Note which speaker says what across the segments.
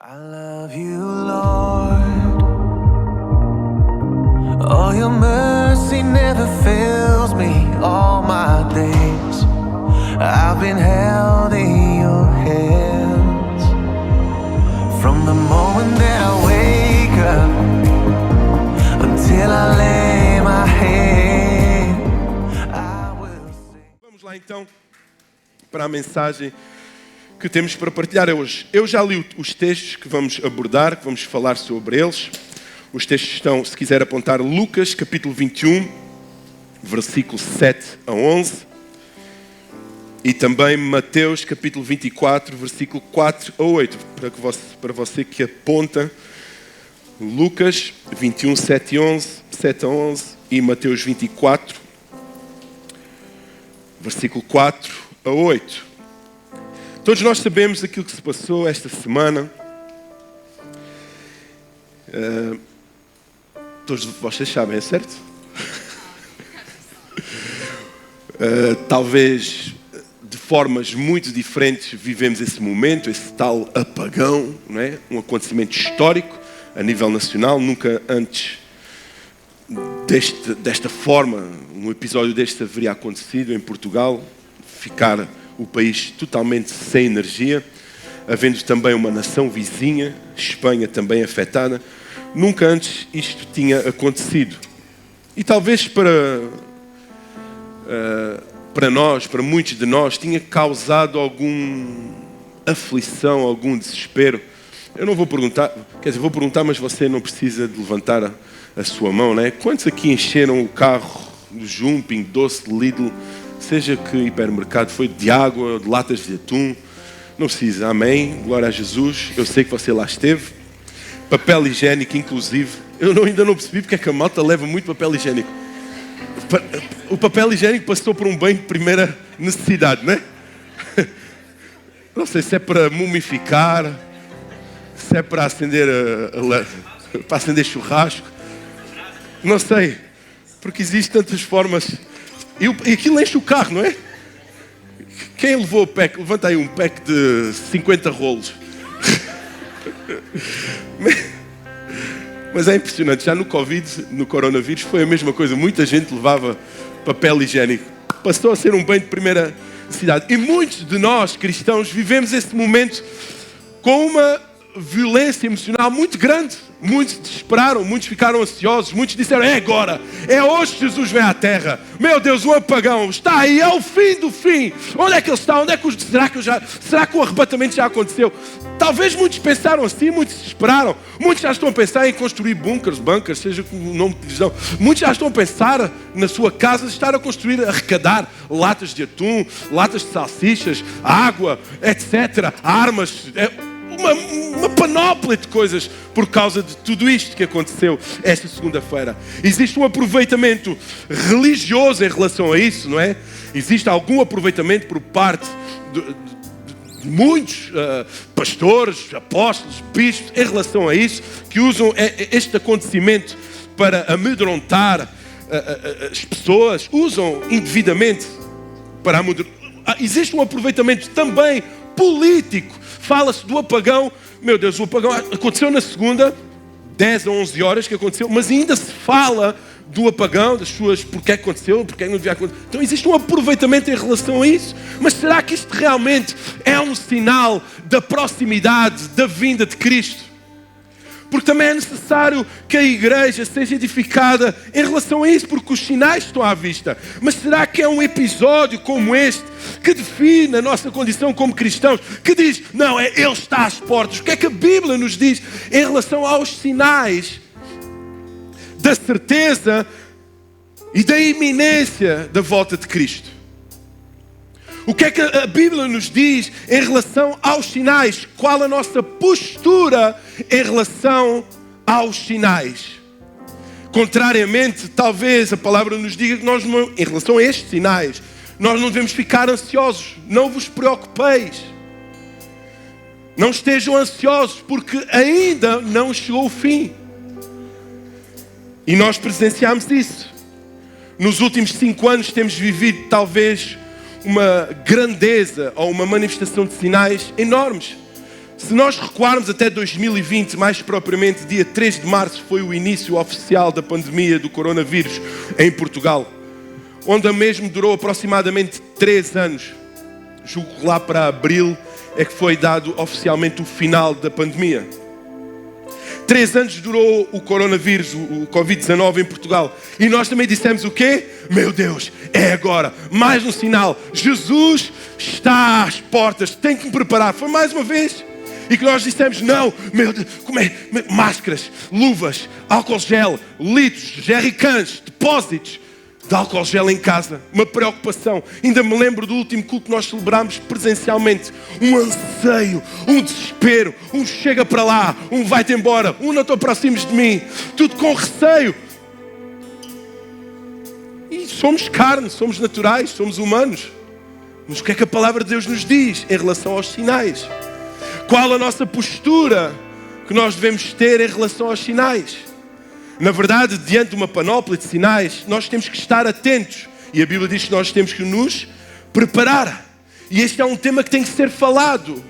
Speaker 1: I love you, Lord. Oh, your mercy never fails me all my days. I've been held in your hands from the moment that I wake up until I lay my head. I will sing.
Speaker 2: Vamos lá então para a mensagem que temos para partilhar hoje. Eu já li os textos que vamos abordar, que vamos falar sobre eles. Os textos estão, se quiser apontar, Lucas capítulo 21, versículo 7 a 11. E também Mateus capítulo 24, versículo 4 a 8. Para você que aponta, Lucas 21, 7 a 11 e Mateus 24, versículo 4 a 8. Todos nós sabemos aquilo que se passou esta semana. Todos vocês sabem, é certo? Talvez de formas muito diferentes vivemos esse momento, esse tal apagão, não é? Um acontecimento histórico a nível nacional. Nunca antes desta forma, um episódio deste haveria acontecido em Portugal. Ficar o país totalmente sem energia, havendo também uma nação vizinha, Espanha, também afetada. Nunca antes isto tinha acontecido. E talvez para nós, para muitos de nós, tinha causado alguma aflição, algum desespero. Eu não vou perguntar, vou perguntar, mas você não precisa de levantar a sua mão, não é? Quantos aqui encheram o carro do Jumping, Doce, Lidl, seja que hipermercado foi, de água, de latas de atum? Não precisa, amém, glória a Jesus. Eu sei que você lá esteve. Papel higiênico, inclusive. Eu ainda não percebi porque é que a malta leva muito papel higiênico. O papel higiênico passou por um banho de primeira necessidade, não é? Não sei se é para mumificar, se é para acender, para acender churrasco. Não sei, porque existem tantas formas. E aquilo enche o carro, não é? Quem levou o pack? Levanta aí um pack de 50 rolos. Mas é impressionante. Já no Covid, no coronavírus, foi a mesma coisa. Muita gente levava papel higiênico. Passou a ser um bem de primeira necessidade. E muitos de nós, cristãos, vivemos esse momento com uma violência emocional muito grande. Muitos desesperaram, muitos ficaram ansiosos, muitos disseram, é agora, é hoje que Jesus vem à Terra. Meu Deus, o apagão está aí, é o fim do fim. Onde é que ele está? Onde é que será que o arrebatamento já aconteceu? Talvez muitos pensaram assim, muitos desesperaram. Muitos já estão a pensar em construir bunkers, seja com o nome que lhes dão. Muitos já estão a pensar na sua casa, estar a construir, a arrecadar latas de atum, latas de salsichas, água, etc. Armas, uma panóplia de coisas por causa de tudo isto que aconteceu esta segunda-feira. Existe um aproveitamento religioso em relação a isso, não é? Existe algum aproveitamento por parte de muitos pastores, apóstolos, bispos em relação a isso, que usam este acontecimento para amedrontar as pessoas, usam indevidamente para amedrontar. Existe um aproveitamento também político. Fala-se do apagão. Meu Deus, o apagão aconteceu na segunda, 10 a 11 horas que aconteceu, mas ainda se fala do apagão, das suas, porque é que aconteceu, porque é que não devia acontecer. Então existe um aproveitamento em relação a isso. Mas será que isto realmente é um sinal da proximidade, da vinda de Cristo? Porque também é necessário que a igreja seja edificada em relação a isso, porque os sinais estão à vista. Mas será que é um episódio como este que define a nossa condição como cristãos? Que diz, não, Ele está às portas. O que é que a Bíblia nos diz em relação aos sinais da certeza e da iminência da volta de Cristo? O que é que a Bíblia nos diz em relação aos sinais? Qual a nossa postura em relação aos sinais? Contrariamente, talvez a palavra nos diga que nós, em relação a estes sinais, nós não devemos ficar ansiosos. Não vos preocupeis. Não estejam ansiosos, porque ainda não chegou o fim. E nós presenciamos isso. Nos últimos 5 anos temos vivido talvez uma grandeza ou uma manifestação de sinais enormes. Se nós recuarmos até 2020, mais propriamente dia 3 de março, foi o início oficial da pandemia do coronavírus em Portugal, onde a mesma durou aproximadamente 3 anos. Julgo que lá para abril é que foi dado oficialmente o final da pandemia. 3 anos durou o coronavírus, o Covid-19 em Portugal. E nós também dissemos o quê? Meu Deus, é agora. Mais um sinal. Jesus está às portas. Tem que me preparar. Foi mais uma vez. E que nós dissemos, não, meu Deus, como é? Máscaras, luvas, álcool gel, litros, jerrycans, depósitos de álcool gel em casa. Uma preocupação. Ainda me lembro do último culto que nós celebramos presencialmente. Um anseio, um desespero. Um chega para lá, um vai-te embora, um não te aproximes de mim. Tudo com receio. E somos carne, somos naturais, somos humanos. Mas o que é que a palavra de Deus nos diz em relação aos sinais? Qual a nossa postura que nós devemos ter em relação aos sinais? Na verdade, diante de uma panóplia de sinais, nós temos que estar atentos. E a Bíblia diz que nós temos que nos preparar. E este é um tema que tem que ser falado.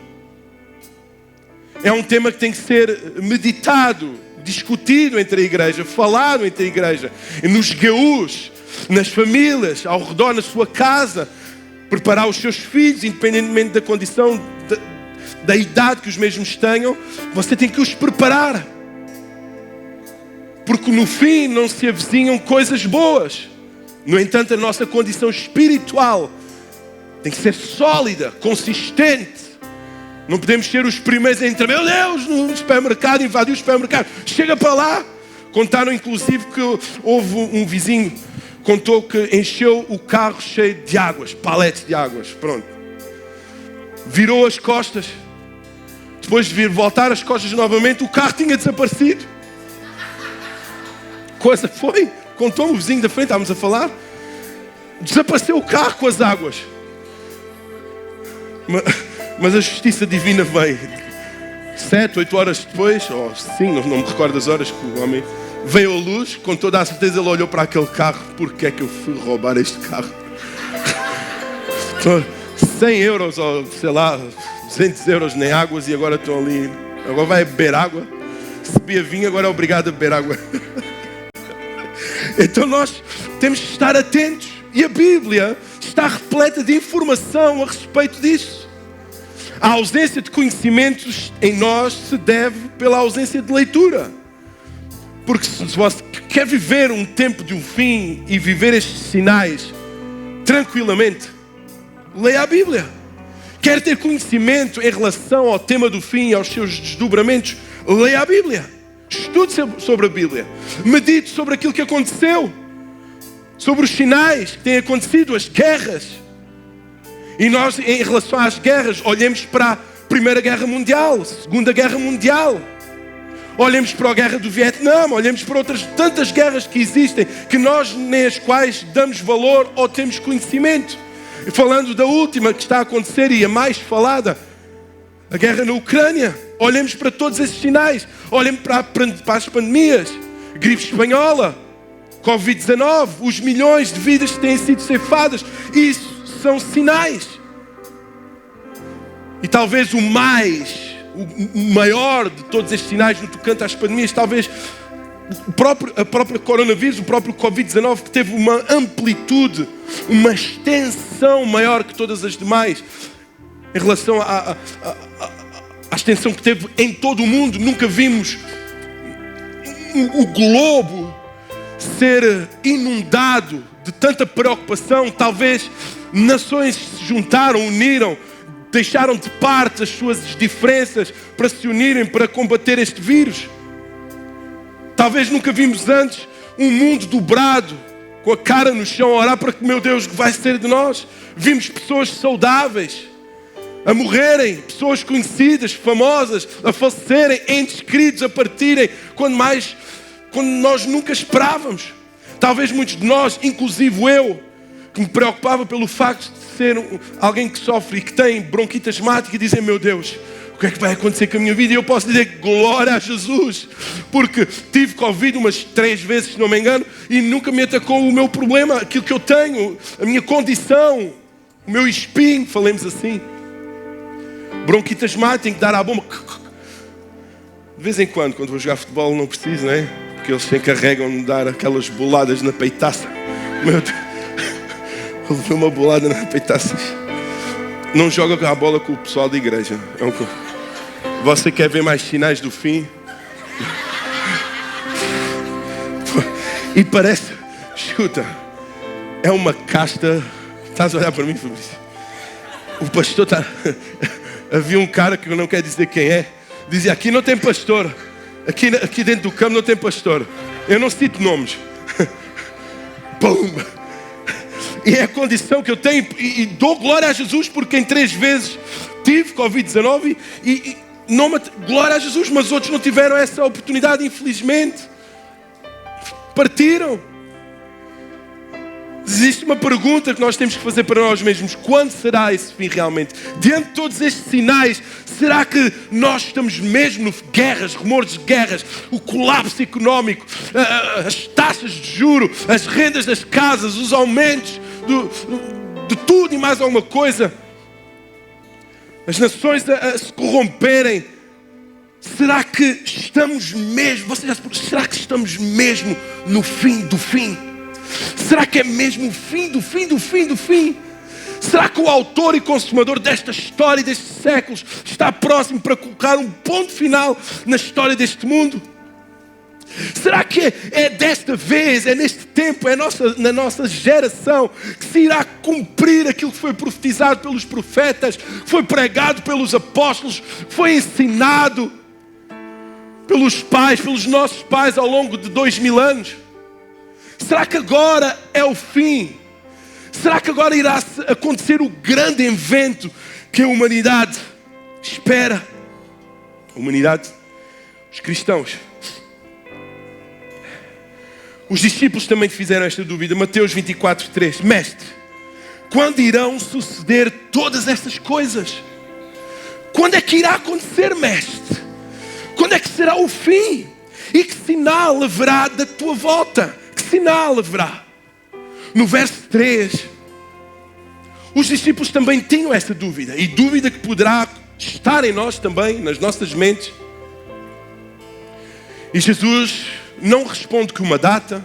Speaker 2: É um tema que tem que ser meditado, discutido entre a igreja, falado entre a igreja. E nos gaús, nas famílias, ao redor, na sua casa. Preparar os seus filhos, independentemente da condição, da idade que os mesmos tenham. Você tem que os preparar. Porque no fim não se avizinham coisas boas. No entanto, a nossa condição espiritual tem que ser sólida, consistente. Não podemos ser os primeiros a entrar. Meu Deus, no supermercado, invadiu o supermercado. Chega para lá. Contaram inclusive que houve um vizinho, contou que encheu o carro cheio de águas, paletes de águas. Pronto. Virou as costas. Depois de vir voltar as costas novamente, o carro tinha desaparecido. Coisa foi, contou-me o vizinho da frente, estávamos a falar, desapareceu o carro com as águas. Mas a justiça divina veio 7, 8 horas depois, ou sim, não me recordo as horas que o homem veio à luz. Com toda a certeza ele olhou para aquele carro. Porque é que eu fui roubar este carro? 100 euros ou sei lá 200 euros nem águas e agora estão ali. Agora vai beber água. Se bebia vinho, agora é obrigado a beber água. Então nós temos que estar atentos. E a Bíblia está repleta de informação a respeito disso. A ausência de conhecimentos em nós se deve pela ausência de leitura. Porque se você quer viver um tempo de um fim e viver estes sinais tranquilamente, leia a Bíblia. Quer ter conhecimento em relação ao tema do fim e aos seus desdobramentos, leia a Bíblia. Estude sobre a Bíblia. Medite sobre aquilo que aconteceu. Sobre os sinais que têm acontecido, as guerras. E nós, em relação às guerras, olhemos para a Primeira Guerra Mundial, Segunda Guerra Mundial. Olhemos para a Guerra do Vietnã, olhemos para outras tantas guerras que existem, que nós nem as quais damos valor ou temos conhecimento. E falando da última que está a acontecer e a mais falada, a guerra na Ucrânia. Olhemos para todos esses sinais. Olhemos para as pandemias. Gripe espanhola, Covid-19, os milhões de vidas que têm sido ceifadas. Isso são sinais. E talvez o maior de todos estes sinais no tocante às pandemias, talvez a própria coronavírus, o próprio Covid-19, que teve uma amplitude, uma extensão maior que todas as demais, em relação à extensão que teve em todo o mundo. Nunca vimos o globo ser inundado de tanta preocupação. Talvez nações se juntaram, uniram, deixaram de parte as suas diferenças para se unirem para combater este vírus. Talvez nunca vimos antes um mundo dobrado, com a cara no chão, a orar para que, meu Deus, que vai ser de nós. Vimos pessoas saudáveis a morrerem, pessoas conhecidas, famosas, a falecerem, entes queridos a partirem, quando nós nunca esperávamos. Talvez muitos de nós, inclusive eu, que me preocupava pelo facto de ser alguém que sofre e que tem bronquite asmática, e dizem, meu Deus, o que é que vai acontecer com a minha vida? E eu posso dizer, glória a Jesus, porque tive Covid umas 3 vezes, se não me engano, e nunca me atacou o meu problema, aquilo que eu tenho, a minha condição, o meu espinho, falemos assim. bronquite asmática, tenho que dar à bomba. De vez em quando vou jogar futebol, não preciso, não é? Porque eles se encarregam de dar aquelas boladas na peitaça. Meu Deus, eu levei uma bolada na peitaça. Não joga a bola com o pessoal da igreja. Você quer ver mais sinais do fim? E parece, escuta, é uma casta. Estás a olhar para mim, Fabrício? O pastor está... Havia um cara que eu não quero dizer quem é. Dizia, aqui não tem pastor. Aqui dentro do campo não tem pastor. Eu não cito nomes. Pumba! E é a condição que eu tenho. E dou glória a Jesus porque em 3 vezes tive Covid-19 e não glória a Jesus, mas outros não tiveram essa oportunidade, infelizmente. Partiram. Existe uma pergunta que nós temos que fazer para nós mesmos. Quando será esse fim realmente? Diante de todos estes sinais, será que nós estamos mesmo no guerras, rumores de guerras, o colapso económico, as taxas de juro, as rendas das casas, os aumentos de tudo e mais alguma coisa, as nações a se corromperem? Será que estamos mesmo, será que estamos mesmo no fim do fim? Será que é mesmo o fim do fim do fim do fim? Será que o autor e consumador desta história e destes séculos está próximo para colocar um ponto final na história deste mundo? Será que é desta vez, é neste tempo, é na nossa geração que se irá cumprir aquilo que foi profetizado pelos profetas, que foi pregado pelos apóstolos, que foi ensinado pelos pais, pelos nossos pais ao longo de 2000 anos? Será que agora é o fim? Será que agora irá acontecer o grande evento que a humanidade espera? A humanidade, os cristãos. Os discípulos também fizeram esta dúvida. Mateus 24:3. Mestre, quando irão suceder todas estas coisas? Quando é que irá acontecer, mestre? Quando é que será o fim? E que sinal haverá da tua volta? Que sinal haverá? No verso 3, os discípulos também tinham essa dúvida. E dúvida que poderá estar em nós também, nas nossas mentes. E Jesus não responde com uma data.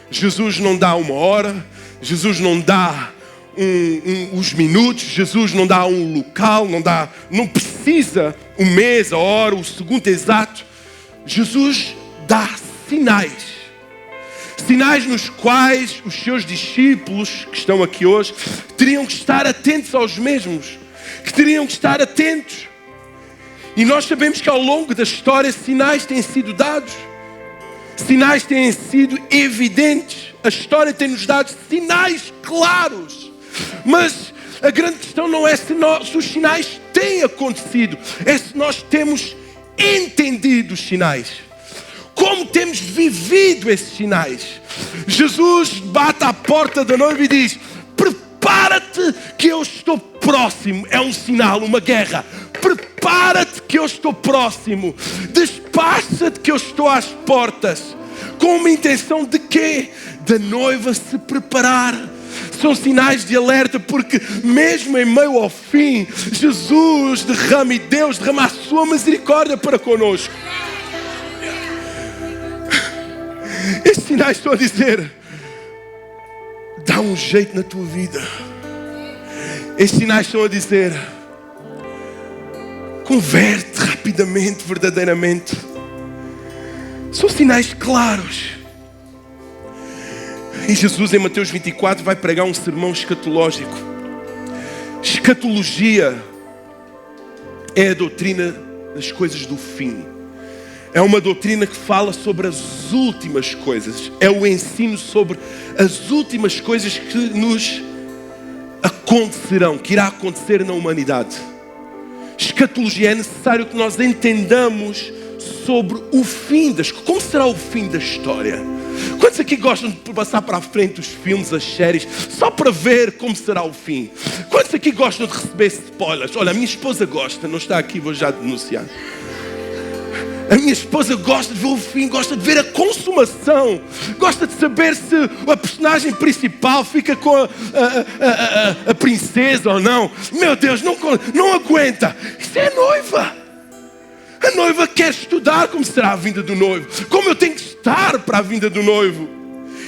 Speaker 2: Jesus não dá uma hora. Jesus não dá os minutos. Jesus não dá um local. Não precisa o mês, a hora, o segundo exato. Jesus dá sinais. Sinais nos quais os seus discípulos, que estão aqui hoje, teriam que estar atentos aos mesmos. Que teriam que estar atentos. E nós sabemos que ao longo da história sinais têm sido dados. Sinais têm sido evidentes. A história tem-nos dado sinais claros. Mas a grande questão não é se os sinais têm acontecido. É se nós temos entendido os sinais. Como temos vivido esses sinais? Jesus bate à porta da noiva e diz: prepara-te que eu estou próximo. É um sinal, uma guerra. Prepara-te que eu estou próximo. Despacha-te que eu estou às portas. Com uma intenção de quê? Da noiva se preparar. São sinais de alerta, porque mesmo em meio ao fim, Jesus derrama e Deus derrama a sua misericórdia para conosco. Estes sinais estão a dizer: dá um jeito na tua vida. Estes sinais estão a dizer: converte rapidamente, verdadeiramente. São sinais claros. E Jesus em Mateus 24 vai pregar um sermão escatológico. Escatologia é a doutrina das coisas do fim. É uma doutrina que fala sobre as últimas coisas. É o ensino sobre as últimas coisas que nos acontecerão, que irá acontecer na humanidade. Escatologia, é necessário que nós entendamos sobre o fim das coisas. Como será o fim da história? Quantos aqui gostam de passar para a frente os filmes, as séries, só para ver como será o fim? Quantos aqui gostam de receber spoilers? Olha, a minha esposa gosta, não está aqui, vou já denunciar. A minha esposa gosta de ver o fim, gosta de ver a consumação, gosta de saber se a personagem principal fica com a princesa ou não. Meu Deus, não aguenta. Isso é a noiva. A noiva quer estudar como será a vinda do noivo, como eu tenho que estar para a vinda do noivo.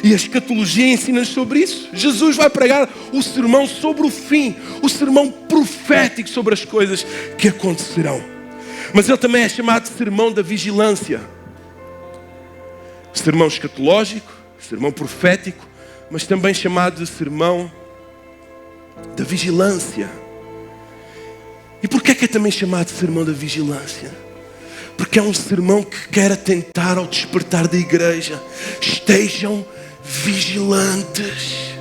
Speaker 2: E a escatologia ensina-nos sobre isso. Jesus vai pregar o sermão sobre o fim, o sermão profético sobre as coisas que acontecerão. Mas ele também é chamado de sermão da vigilância. Sermão escatológico, sermão profético, mas também chamado de sermão da vigilância. E porquê que é também chamado de sermão da vigilância? Porque é um sermão que quer atentar ao despertar da igreja. Estejam vigilantes.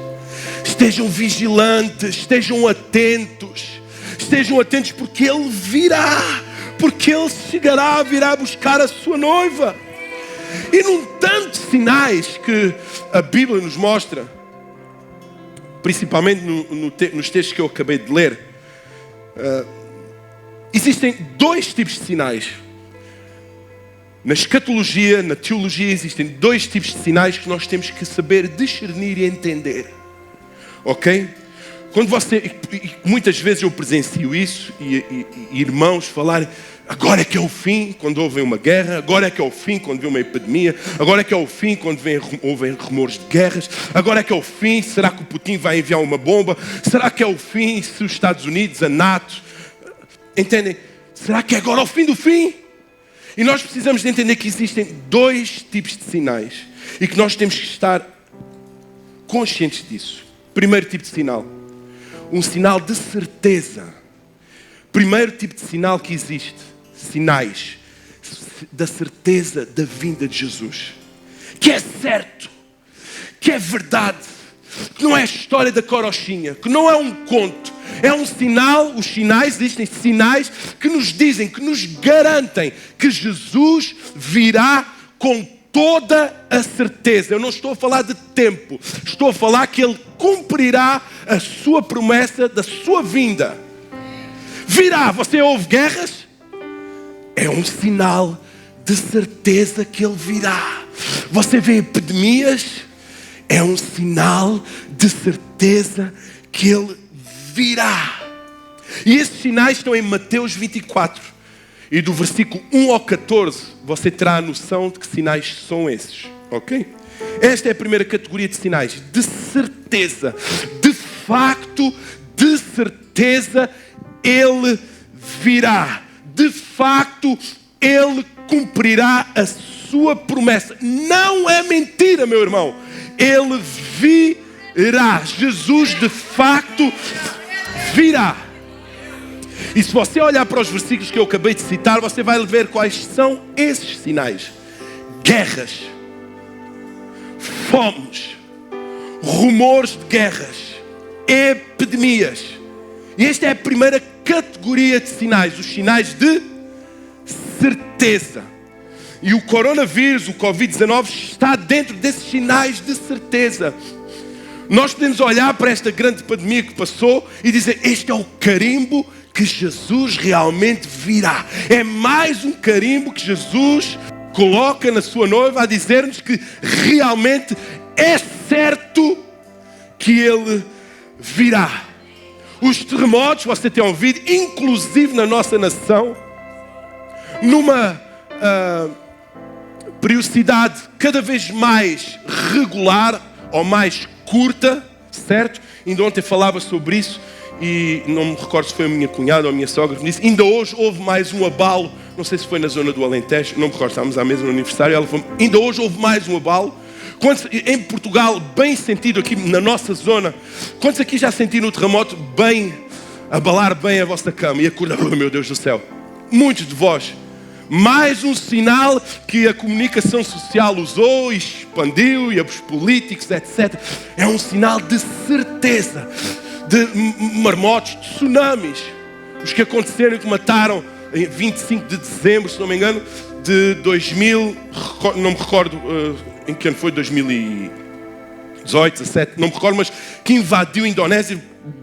Speaker 2: Estejam vigilantes, estejam atentos. Estejam atentos porque Ele virá. Porque Ele chegará, virá buscar a sua noiva. E num tanto de sinais que a Bíblia nos mostra, principalmente nos textos que eu acabei de ler, existem dois tipos de sinais. Na escatologia, na teologia, existem dois tipos de sinais que nós temos que saber discernir e entender. Ok? Quando muitas vezes eu presencio isso e irmãos falarem, agora é que é o fim quando houve uma guerra, agora é que é o fim quando vem uma epidemia, agora é que é o fim quando houve rumores de guerras, agora é que é o fim, será que o Putin vai enviar uma bomba? Será que é o fim se os Estados Unidos, a NATO, entendem? Será que é agora o fim do fim? E nós precisamos de entender que existem dois tipos de sinais e que nós temos que estar conscientes disso. Primeiro tipo de sinal, um sinal de certeza. Primeiro tipo de sinal que existe, sinais da certeza da vinda de Jesus. Que é certo, que é verdade, que não é a história da carochinha, que não é um conto. É um sinal, os sinais, existem sinais que nos dizem, que nos garantem que Jesus virá com toda a certeza. Eu não estou a falar de tempo, estou a falar que Ele cumprirá a sua promessa da sua vinda. Virá. Você ouve guerras? É um sinal de certeza que Ele virá. Você vê epidemias? É um sinal de certeza que Ele virá. E esses sinais estão em Mateus 24. E do versículo 1 ao 14, você terá a noção de que sinais são esses. Ok? Esta é a primeira categoria de sinais. De certeza. De facto, de certeza, Ele virá. De facto, Ele cumprirá a sua promessa. Não é mentira, meu irmão. Ele virá. Jesus, de facto, virá. E se você olhar para os versículos que eu acabei de citar, você vai ver quais são esses sinais. Guerras, fomes, rumores de guerras, epidemias. E esta é a primeira categoria de sinais, os sinais de certeza. E o coronavírus, o Covid-19, está dentro desses sinais de certeza. Nós podemos olhar para esta grande pandemia que passou e dizer, este é o carimbo que Jesus realmente virá. É mais um carimbo que Jesus coloca na sua noiva a dizer-nos que realmente é certo que Ele virá. Os terremotos, você tem ouvido, inclusive na nossa nação, numa periodicidade cada vez mais regular ou mais curta, certo? Ainda ontem falava sobre isso e não me recordo se foi a minha cunhada ou a minha sogra que me disse, ainda hoje houve mais um abalo, não sei se foi na zona do Alentejo, não me recordo, estávamos à mesa no aniversário, ela falou, ainda hoje houve mais um abalo. Quantos, em Portugal, bem sentido aqui na nossa zona, quantos aqui já sentiram o terremoto bem, abalar bem a vossa cama e acordar, oh meu Deus do céu? Muitos de vós. Mais um sinal que a comunicação social usou e expandiu, e os políticos, etc. É um sinal de certeza, de marmotos, de tsunamis. Os que aconteceram e que mataram em 25 de dezembro, se não me engano, de 2000, não me recordo em que ano foi, 2018, 17, não me recordo, mas que invadiu a Indonésia,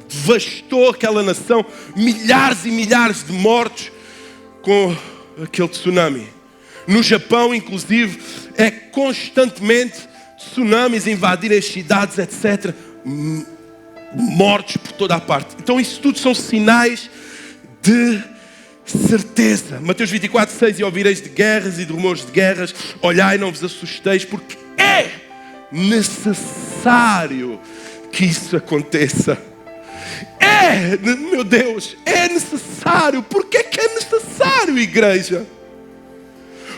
Speaker 2: devastou aquela nação, milhares e milhares de mortos com aquele tsunami. No Japão, inclusive, é constantemente tsunamis a invadir as cidades, etc. Mortos por toda a parte. Então isso tudo são sinais de certeza. Mateus 24:6, e ouvireis de guerras e de rumores de guerras, olhai, não vos assusteis, porque é necessário que isso aconteça. Meu Deus, é necessário. Por que é necessário, igreja?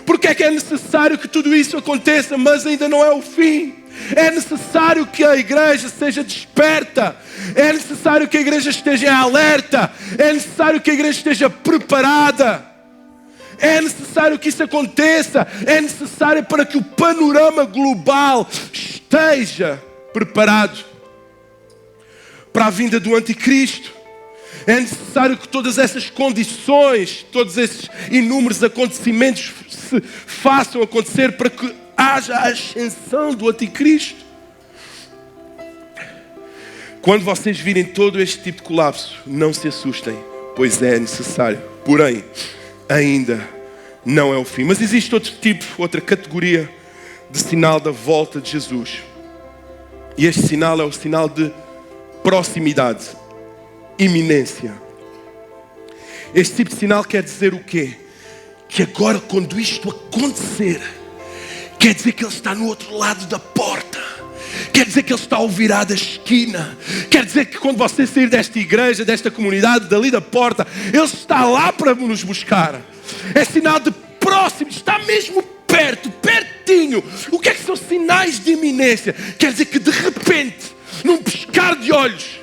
Speaker 2: Por que é necessário que tudo isso aconteça, mas ainda não é o fim? É necessário que a igreja seja desperta. É necessário que a igreja esteja em alerta. É necessário que a igreja esteja preparada. É necessário que isso aconteça. É necessário para que o panorama global esteja preparado para a vinda do anticristo. É necessário que todas essas condições, todos esses inúmeros acontecimentos se façam acontecer para que haja a ascensão do anticristo. Quando vocês virem todo este tipo de colapso, não se assustem, pois é necessário. Porém, ainda não é o fim. Mas existe outro tipo, outra categoria de sinal da volta de Jesus. E este sinal é o sinal de proximidade, iminência. Este tipo de sinal quer dizer o quê? Que agora, quando isto acontecer, quer dizer que Ele está no outro lado da porta. Quer dizer que Ele está ao virar da esquina. Quer dizer que quando você sair desta igreja, desta comunidade, dali da porta, Ele está lá para nos buscar. É sinal de próximo, está mesmo perto, pertinho. O que são sinais de iminência? Quer dizer que de repente, num piscar de olhos,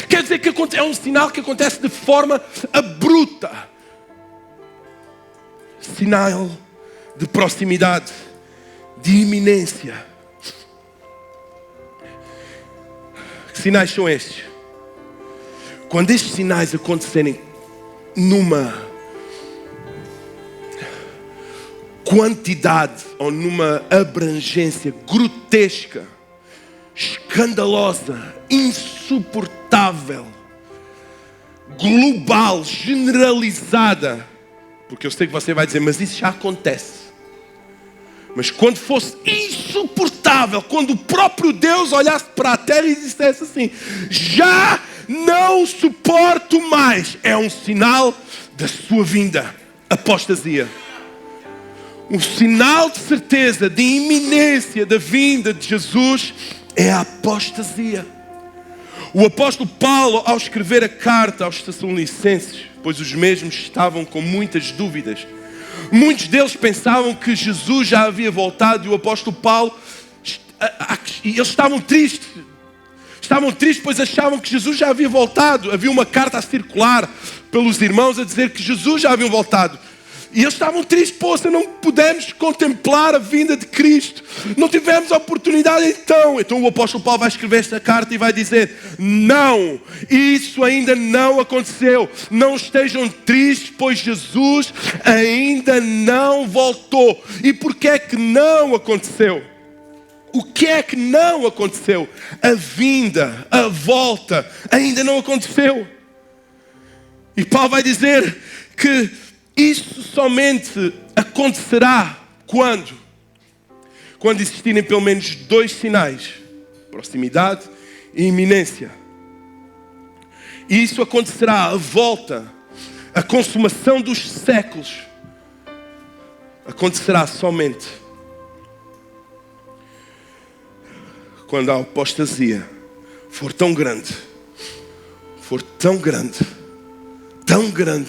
Speaker 2: quer dizer que é um sinal que acontece de forma abrupta. Sinal de proximidade, de iminência. Que sinais são estes? Quando estes sinais acontecerem numa quantidade ou numa abrangência grotesca, escandalosa, insuportável, global, generalizada, porque eu sei que você vai dizer, mas isso já acontece. Mas quando fosse insuportável, quando o próprio Deus olhasse para a terra e dissesse assim, já não suporto mais, é um sinal da sua vinda, apostasia. Um sinal de certeza, de iminência da vinda de Jesus é a apostasia. O apóstolo Paulo, ao escrever a carta aos Tessalonicenses, pois os mesmos estavam com muitas dúvidas, muitos deles pensavam que Jesus já havia voltado, e o apóstolo Paulo, eles estavam tristes, pois achavam que Jesus já havia voltado. Havia uma carta a circular pelos irmãos a dizer que Jesus já havia voltado. E eles estavam tristes, poxa, não pudemos contemplar a vinda de Cristo. Não tivemos a oportunidade então. Então o apóstolo Paulo vai escrever esta carta e vai dizer, não, isso ainda não aconteceu. Não estejam tristes, pois Jesus ainda não voltou. E por que é que não aconteceu? O que é que não aconteceu? A vinda, a volta, ainda não aconteceu. E Paulo vai dizer que isso somente acontecerá quando? Quando existirem pelo menos 2 sinais: proximidade e iminência. E isso acontecerá, a volta, a consumação dos séculos, acontecerá somente quando a apostasia for tão grande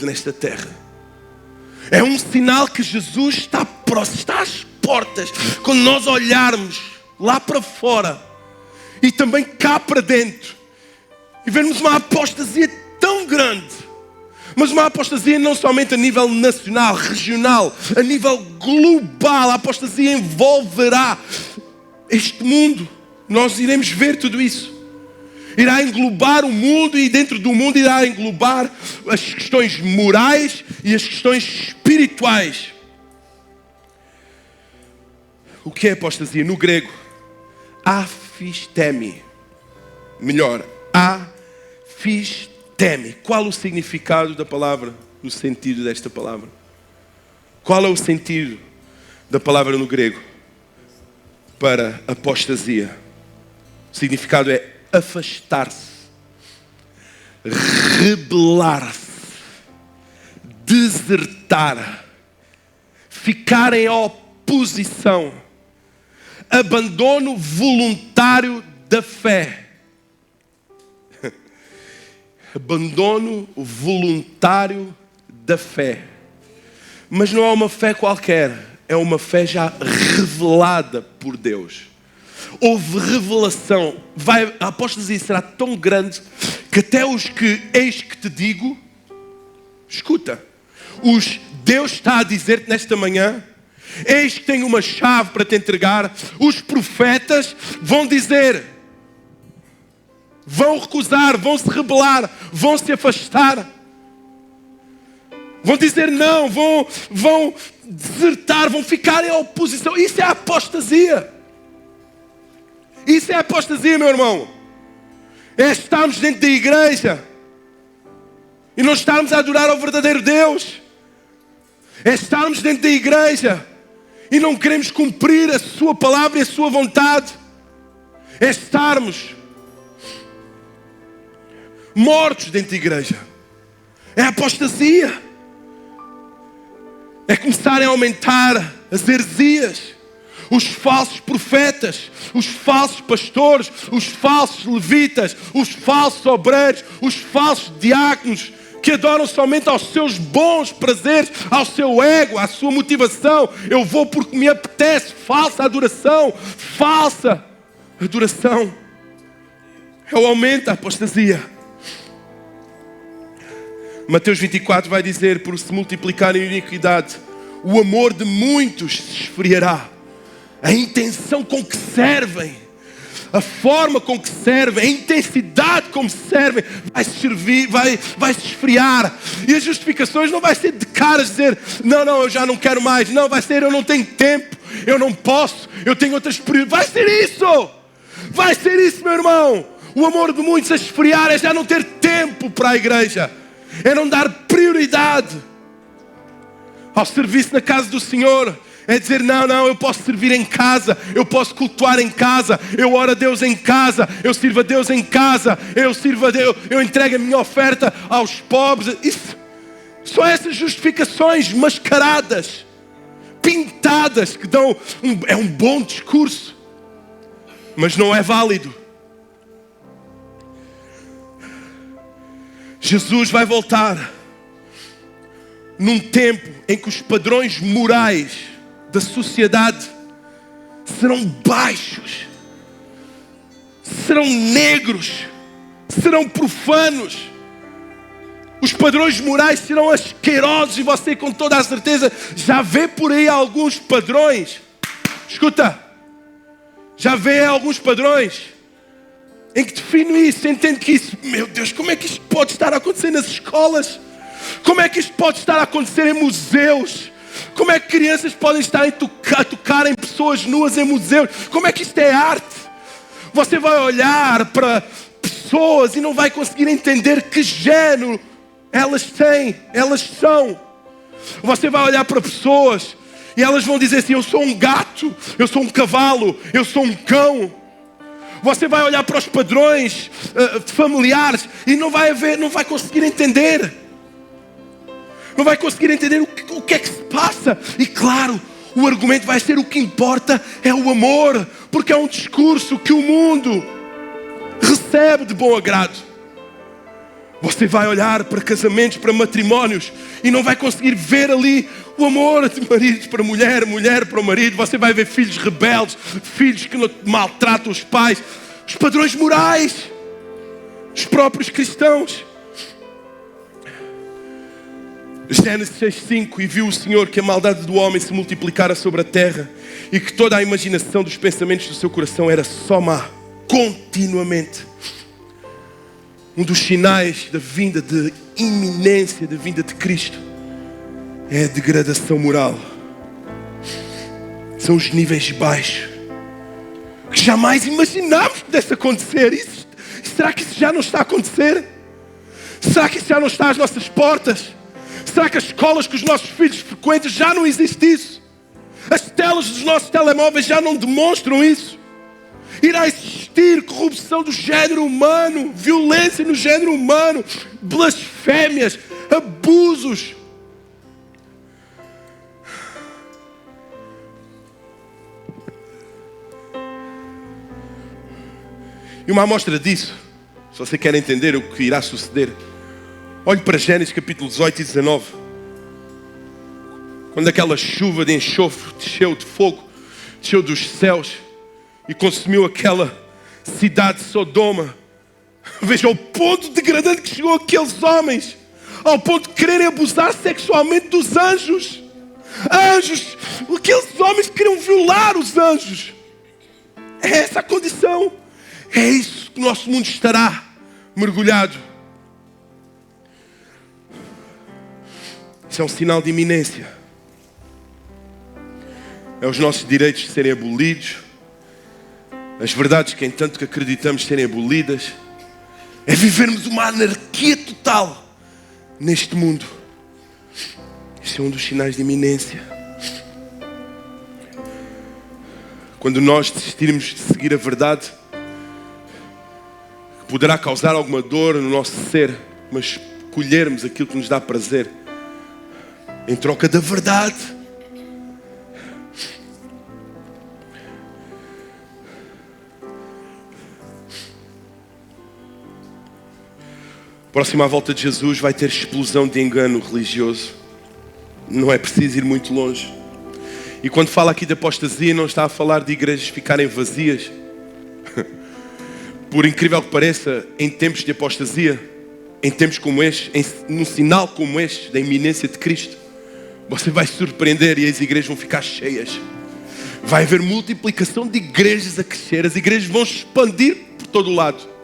Speaker 2: nesta terra. É um sinal que Jesus está próximo, está às portas. Quando nós olharmos lá para fora e também cá para dentro e vermos uma apostasia tão grande, mas uma apostasia não somente a nível nacional, regional, a nível global. A apostasia envolverá este mundo. Nós iremos ver tudo isso. Irá englobar o mundo, e dentro do mundo irá englobar as questões morais e as questões espirituais. O que é apostasia? No grego, aphistemi. Melhor, aphistemi. Qual o significado da palavra, no sentido desta palavra? Qual é o sentido da palavra no grego para apostasia? O significado é afastar-se, rebelar-se, desertar, ficar em oposição, abandono voluntário da fé. Abandono voluntário da fé. Mas não é uma fé qualquer, é uma fé já revelada por Deus. Houve revelação. A apostasia será tão grande que até os que eis que te digo, escuta, Deus está a dizer-te nesta manhã, eis que tenho uma chave para te entregar. Os profetas vão dizer, vão recusar, vão se rebelar, vão se afastar, vão dizer não, vão desertar, vão ficar em oposição. Isso é apostasia. Isso é apostasia, meu irmão. É estarmos dentro da igreja e não estarmos a adorar ao verdadeiro Deus. É estarmos dentro da igreja e não queremos cumprir a sua palavra e a sua vontade. É estarmos mortos dentro da igreja. É apostasia. É começarem a aumentar as heresias, os falsos profetas, os falsos pastores, os falsos levitas, os falsos obreiros, os falsos diáconos, que adoram somente aos seus bons prazeres, ao seu ego, à sua motivação. Eu vou porque me apetece. Falsa adoração. Falsa adoração. É o aumento da apostasia. Mateus 24 vai dizer, por se multiplicar a iniquidade, o amor de muitos se esfriará. A intenção com que servem, a forma com que servem, a intensidade como servem, vai se esfriar. E as justificações não vai ser de caras dizer, não, eu já não quero mais. Não, vai ser, eu não tenho tempo, eu não posso, eu tenho outras prioridades. Vai ser isso, meu irmão. O amor de muitos a esfriar é já não ter tempo para a igreja. É não dar prioridade ao serviço na casa do Senhor. É dizer, não, eu posso servir em casa, eu posso cultuar em casa, eu oro a Deus em casa, eu sirvo a Deus em casa, eu sirvo a Deus, eu entrego a minha oferta aos pobres. Isso, só essas justificações mascaradas, pintadas, que dão é um bom discurso, mas não é válido. Jesus vai voltar num tempo em que os padrões morais da sociedade serão baixos, serão negros, serão profanos. Os padrões morais serão asquerosos e você com toda a certeza já vê por aí alguns padrões. Escuta, já vê alguns padrões em que define isso, entende que isso, meu Deus, como é que isto pode estar a acontecer nas escolas? Como é que isto pode estar a acontecer em museus? Como é que crianças podem estar a tocar em pessoas nuas em museus? Como é que isto é arte? Você vai olhar para pessoas e não vai conseguir entender que género elas têm, elas são. Você vai olhar para pessoas e elas vão dizer assim, eu sou um gato, eu sou um cavalo, eu sou um cão. Você vai olhar para os padrões familiares e não vai conseguir entender. Não vai conseguir entender o que é que se passa. E claro, o argumento vai ser, o que importa é o amor. Porque é um discurso que o mundo recebe de bom agrado. Você vai olhar para casamentos, para matrimónios, e não vai conseguir ver ali o amor de marido para mulher, mulher para o marido. Você vai ver filhos rebeldes, filhos que maltratam os pais. Os padrões morais, os próprios cristãos. Gênesis 6:5, e viu o Senhor que a maldade do homem se multiplicara sobre a terra e que toda a imaginação dos pensamentos do seu coração era só má, continuamente. Um dos sinais da vinda de iminência, da vinda de Cristo, é a degradação moral. São os níveis baixos, que jamais imaginámos que pudesse acontecer. Será que isso já não está a acontecer? Será que isso já não está às nossas portas? Será que as escolas que os nossos filhos frequentam já não existe isso? As telas dos nossos telemóveis já não demonstram isso? Irá existir corrupção do género humano, violência no género humano, blasfémias, abusos. E uma amostra disso, se você quer entender o que irá suceder, olhe para Gênesis capítulo 18 e 19. Quando aquela chuva de enxofre desceu de fogo, desceu dos céus e consumiu aquela cidade de Sodoma. Veja o ponto degradante que chegou aqueles homens, ao ponto de quererem abusar sexualmente dos anjos. Anjos, aqueles homens queriam violar os anjos. É essa a condição. É isso que o nosso mundo estará mergulhado. Isso é um sinal de iminência. É os nossos direitos serem abolidos, as verdades que em tanto que acreditamos serem abolidas. É vivermos uma anarquia total neste mundo. Isso é um dos sinais de iminência. Quando nós desistirmos de seguir a verdade, que poderá causar alguma dor no nosso ser, mas colhermos aquilo que nos dá prazer em troca da verdade. Próximo à volta de Jesus vai ter explosão de engano religioso. Não é preciso ir muito longe. E quando fala aqui de apostasia, não está a falar de igrejas ficarem vazias. Por incrível que pareça, em tempos de apostasia, em tempos como este, num sinal como este, da iminência de Cristo, você vai se surpreender e as igrejas vão ficar cheias. Vai haver multiplicação de igrejas a crescer. As igrejas vão se expandir por todo o lado.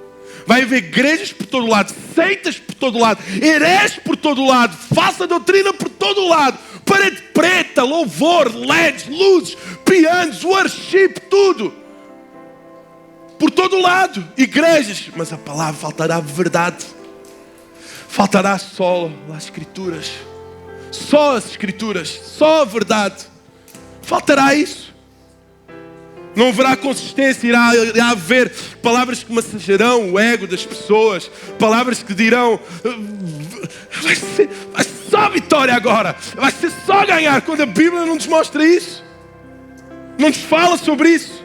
Speaker 2: Vai haver igrejas por todo lado, seitas por todo lado, hereges por todo lado, falsa doutrina por todo lado, parede preta, louvor, LEDs, luzes, pianos, worship, tudo. Por todo lado, igrejas, mas a palavra faltará a verdade. Faltará só as escrituras. Só as escrituras, só a verdade. Faltará isso. Não haverá consistência, irá haver palavras que massagearão o ego das pessoas, palavras que dirão, vai ser só vitória agora, vai ser só ganhar, quando a Bíblia não nos mostra isso, não nos fala sobre isso.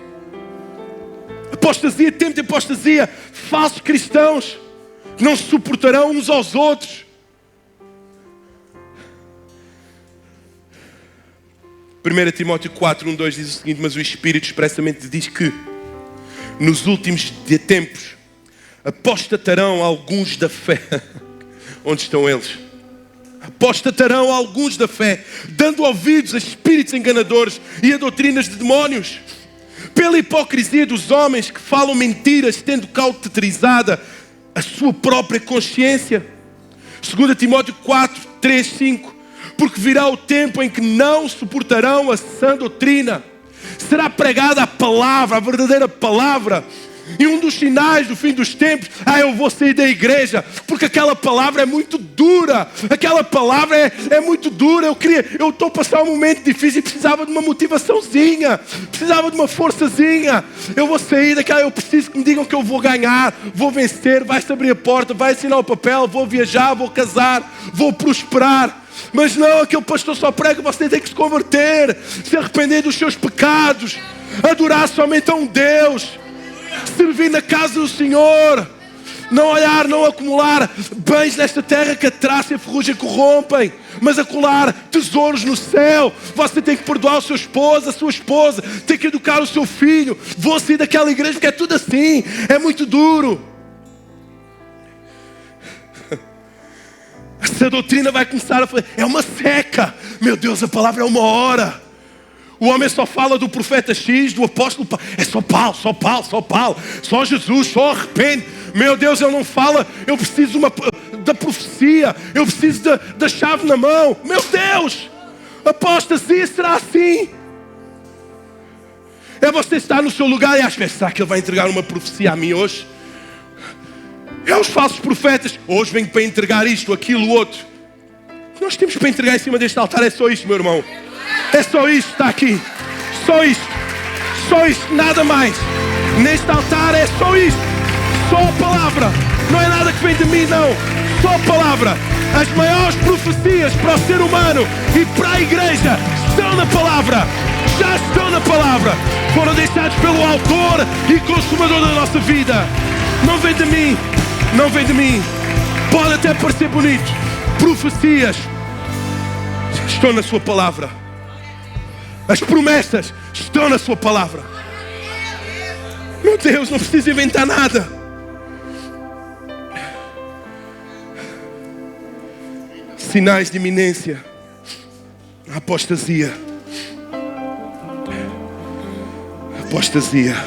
Speaker 2: Apostasia, tempo de apostasia, falsos cristãos que não se suportarão uns aos outros. 1 Timóteo 4, 1, 2 diz o seguinte: mas o Espírito expressamente diz que nos últimos tempos apostatarão alguns da fé. Onde estão eles? Apostatarão alguns da fé, dando ouvidos a espíritos enganadores e a doutrinas de demónios, pela hipocrisia dos homens que falam mentiras, tendo cauterizada a sua própria consciência. 2 Timóteo 4, 3, 5. Porque virá o tempo em que não suportarão a sã doutrina. Será pregada a palavra, a verdadeira palavra. E um dos sinais do fim dos tempos, eu vou sair da igreja, porque aquela palavra é muito dura. Aquela palavra é muito dura. Eu estou a passar um momento difícil e precisava de uma motivaçãozinha. Precisava de uma forçazinha. Eu vou sair daquela, eu preciso que me digam que eu vou ganhar, vou vencer, vai-se abrir a porta, vai assinar o papel, vou viajar, vou casar, vou prosperar. Mas não, aquele pastor só prega, você tem que se converter, se arrepender dos seus pecados, adorar somente a um Deus, servir na casa do Senhor, não olhar, não acumular bens nesta terra que a traça e a ferrugem corrompem, mas acumular tesouros no céu. Você tem que perdoar o seu esposo, a sua esposa, tem que educar o seu filho. Vou sair daquela igreja porque é tudo assim, é muito duro. Essa doutrina vai começar a falar, é uma seca. Meu Deus, a palavra é uma hora. O homem só fala do profeta X, do apóstolo Paulo. É só Paulo, só Paulo, só Paulo. Só Jesus, só arrepende. Meu Deus, ele não fala, eu preciso da profecia. Eu preciso da chave na mão. Meu Deus, apostasia será assim. É você estar no seu lugar e às será que ele vai entregar uma profecia a mim hoje? É os falsos profetas, hoje venho para entregar isto, aquilo, outro. que nós temos para entregar em cima deste altar é só isto, meu irmão. É só isto que está aqui. Só isto. Só isto, nada mais. Neste altar é só isto. Só a palavra. Não é nada que vem de mim, não. Só a palavra. As maiores profecias para o ser humano e para a igreja estão na palavra. Já estão na palavra. Foram deixados pelo autor e consumador da nossa vida. Não vem de mim. Não vem de mim. Pode até parecer bonito. Profecias estão na sua palavra. As promessas estão na sua palavra. Meu Deus, não precisa inventar nada. Sinais de iminência. A apostasia. Apostasia.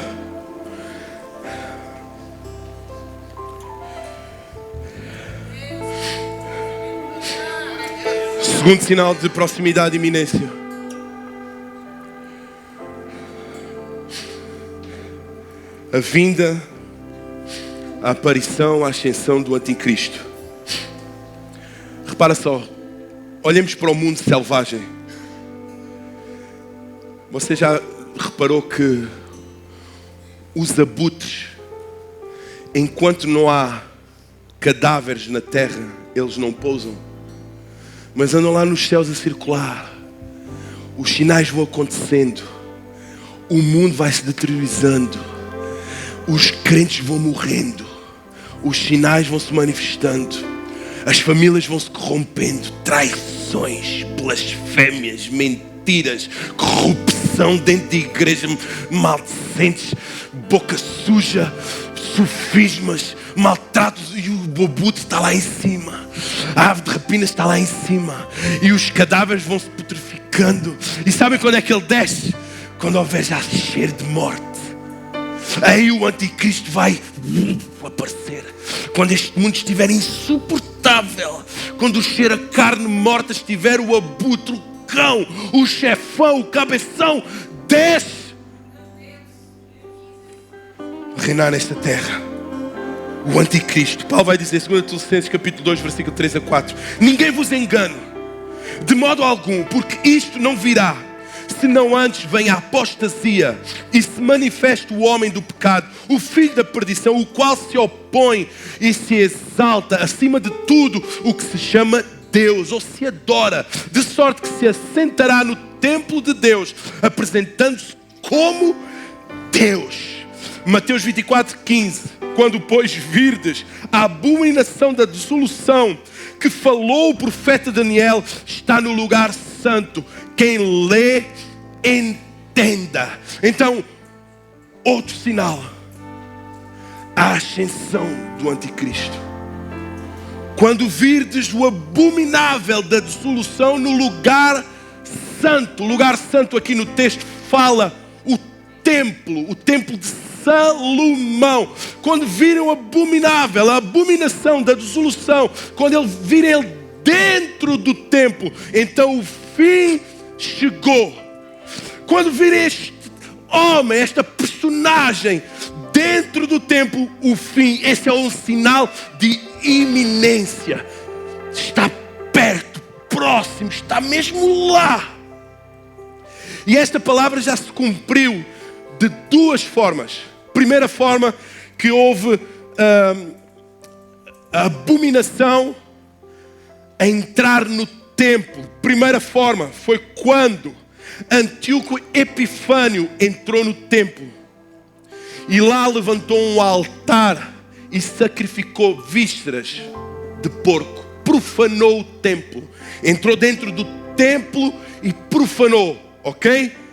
Speaker 2: Segundo sinal de proximidade e iminência. A vinda, a aparição, a ascensão do anticristo. Repara só, olhemos para o mundo selvagem. Você já reparou que os abutres, enquanto não há cadáveres na terra, eles não pousam, mas andam lá nos céus a circular. Os sinais vão acontecendo, o mundo vai se deteriorizando, os crentes vão morrendo, os sinais vão se manifestando. As famílias vão se corrompendo, traições, blasfémias, mentiras, corrupção dentro da igreja, maldecentes, boca suja, sofismas, maltratos, e o bobuto está lá em cima, a ave de rapina está lá em cima, e os cadáveres vão se putrificando. E sabem quando é que ele desce? Quando houver já cheiro de morte. Aí o anticristo vai aparecer. Quando este mundo estiver insuportável, quando o cheiro a carne morta estiver, o abutre, o cão, o chefão, o cabeção desce a reinar nesta terra. O anticristo. Paulo vai dizer, 2 Tessalonicenses capítulo 2, versículo 3 a 4: ninguém vos engane de modo algum, porque isto não virá, senão antes vem a apostasia e se manifesta o homem do pecado, o filho da perdição, o qual se opõe e se exalta acima de tudo o que se chama Deus, ou se adora, de sorte que se assentará no templo de Deus, apresentando-se como Deus. Mateus 24, 15: quando, pois, virdes a abominação da dissolução que falou o profeta Daniel, está no lugar santo. Quem lê, entenda. Então, outro sinal: a ascensão do anticristo. Quando virdes o abominável da dissolução no lugar santo. Lugar santo aqui no texto fala o templo de Salomão. Quando virem o abominável, a abominação da dissolução, quando ele virem ele dentro do templo, então o fim chegou. Quando virem este homem, esta personagem dentro do templo, o fim. Esse é um sinal de iminência. Está perto, próximo, está mesmo lá. E esta palavra já se cumpriu de duas formas. Primeira forma, que houve a abominação a entrar no templo. Primeira forma foi quando Antíoco Epifânio entrou no templo e lá levantou um altar e sacrificou vísceras de porco. Profanou o templo. Entrou dentro do templo e profanou, ok?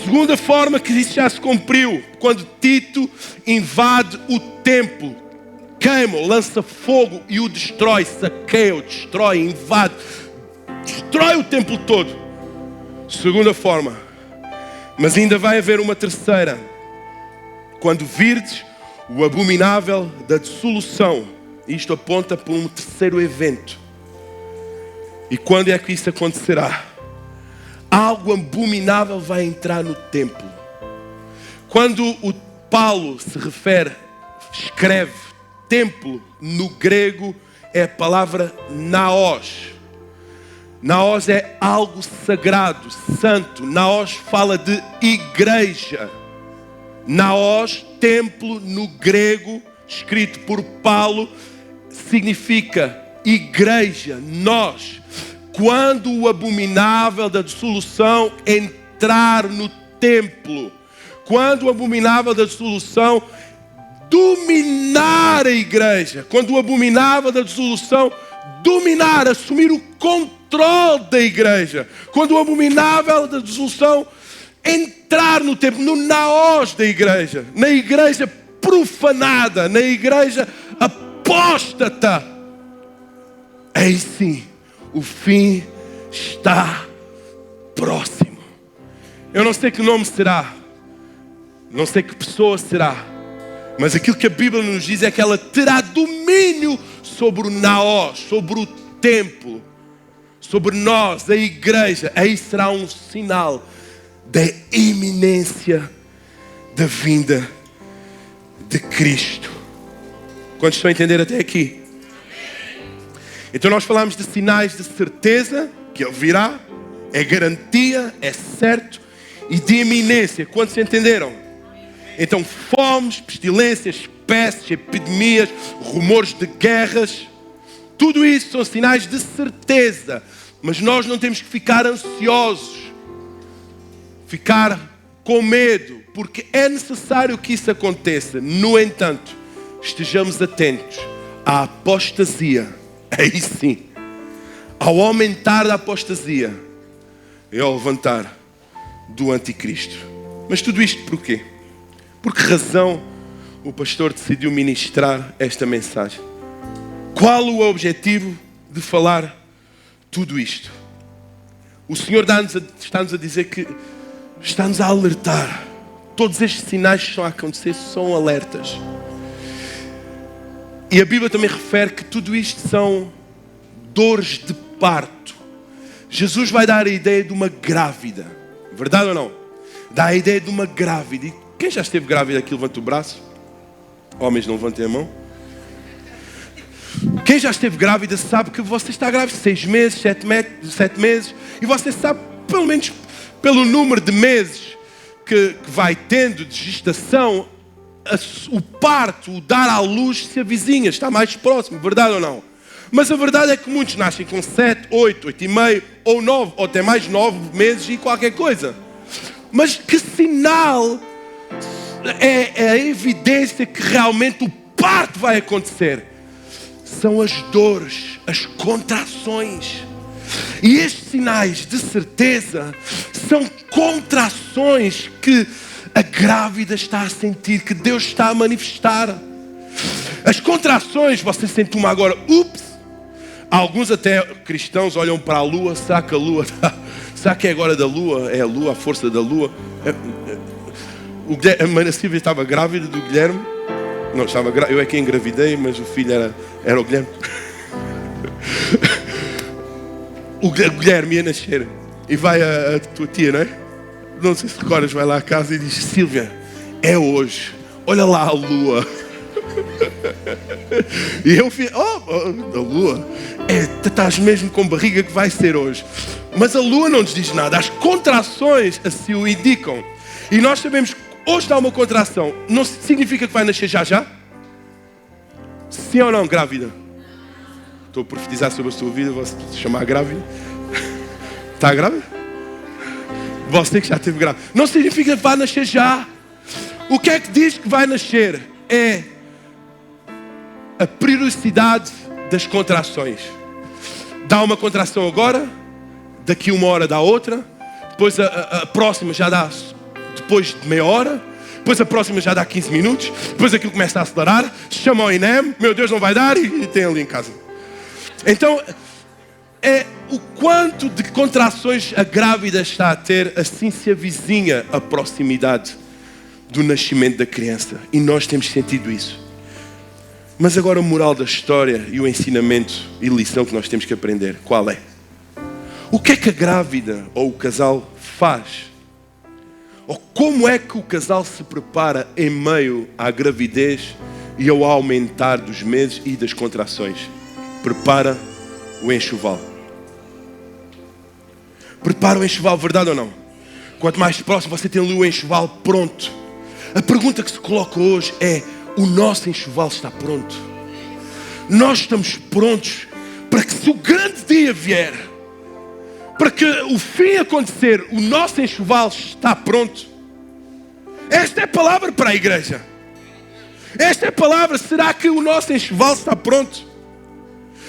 Speaker 2: Segunda forma que isso já se cumpriu, quando Tito invade o templo, queima, lança fogo e o destrói, saqueia, destrói, invade, destrói o templo todo. Segunda forma. Mas ainda vai haver uma terceira. Quando virdes o abominável da dissolução. Isto aponta para um terceiro evento. E quando é que isso acontecerá? Algo abominável vai entrar no templo. Quando o Paulo se refere, escreve templo, no grego é a palavra naos. Naós é algo sagrado, santo. Naós fala de igreja. Naós, templo no grego, escrito por Paulo, significa igreja, nós. Quando o abominável da dissolução entrar no templo, quando o abominável da dissolução dominar a igreja, quando o abominável da dissolução dominar, assumir o controle da igreja, quando o abominável da dissolução entrar no templo, no naós da igreja, na igreja profanada, na igreja apóstata, aí sim, o fim está próximo. Eu não sei que nome será, não sei que pessoa será, mas aquilo que a Bíblia nos diz é que ela terá domínio sobre o naós, sobre o templo, sobre nós, a igreja. Aí será um sinal da iminência da vinda de Cristo. Quantos estão a entender até aqui? Então nós falamos de sinais de certeza, que Ele virá, é garantia, é certo, e de iminência. Quantos entenderam? Então fomes, pestilências, pestes, epidemias, rumores de guerras, tudo isso são sinais de certeza. Mas nós não temos que ficar ansiosos, ficar com medo, porque é necessário que isso aconteça. No entanto, estejamos atentos à apostasia, aí sim, ao aumentar da apostasia e ao levantar do anticristo. Mas tudo isto por quê? Por que razão o pastor decidiu ministrar esta mensagem? Qual o objetivo de falar tudo isto? O Senhor está-nos a dizer que está-nos a alertar. Todos estes sinais que estão a acontecer são alertas. E a Bíblia também refere que tudo isto são dores de parto. Jesus vai dar a ideia de uma grávida. Verdade ou não? Dá a ideia de uma grávida. E quem já esteve grávida aqui, levanta o braço. Homens, não levantem a mão. Quem já esteve grávida sabe que você está grávida 6 meses, 7 meses. E você sabe, pelo menos pelo número de meses que vai tendo de gestação, o parto, o dar à luz se avizinha, está mais próximo, verdade ou não? Mas a verdade é que muitos nascem com 7, 8, 8,5 ou 9, ou até mais 9 meses e qualquer coisa. Mas que sinal é a evidência que realmente o parto vai acontecer? São as dores, as contrações. E estes sinais de certeza são contrações que a grávida está a sentir, que Deus está a manifestar. As contrações, você sente uma agora, ups. Alguns até cristãos olham para a lua, será que a lua está... Será que é agora da lua? É a lua, a força da lua? A Maria Silvia estava grávida do Guilherme. Não, estava grávida. Eu é que engravidei, mas o filho era o Guilherme. O Guilherme ia nascer. E vai a tua tia, não é? Não sei se recordas, vai lá a casa e diz: Silvia, é hoje. Olha lá a lua. E eu fiz, a lua, estás mesmo com barriga que vai ser hoje. Mas a lua não nos diz nada, as contrações assim o indicam. E nós sabemos que hoje está uma contração, não significa que vai nascer já já? Sim ou não, grávida? Estou a profetizar sobre a sua vida, vou se chamar grávida. Está grávida? Você que já esteve grávida. Não significa que vai nascer já. O que é que diz que vai nascer? É a periodicidade das contrações. Dá uma contração agora, daqui 1 hora dá outra, depois a próxima já dá depois de meia hora, depois a próxima já dá 15 minutos, depois aquilo começa a acelerar, chama o INEM, meu Deus, não vai dar, e tem ali em casa. Então, é o quanto de contrações a grávida está a ter, assim se avizinha a proximidade do nascimento da criança. E nós temos sentido isso. Mas agora a moral da história e o ensinamento e lição que nós temos que aprender, qual é? O que é que a grávida ou o casal faz? Ou como é que o casal se prepara em meio à gravidez e ao aumentar dos meses e das contrações? Prepara o enxoval. prepara o enxoval, verdade ou não? Quanto mais próximo você tem ali o enxoval pronto. A pergunta que se coloca hoje é: o nosso enxoval está pronto? Nós estamos prontos para que, se o grande dia vier, para que o fim acontecer, o nosso enxoval está pronto? Esta é a palavra para a igreja. Esta é a palavra. Será que o nosso enxoval está pronto?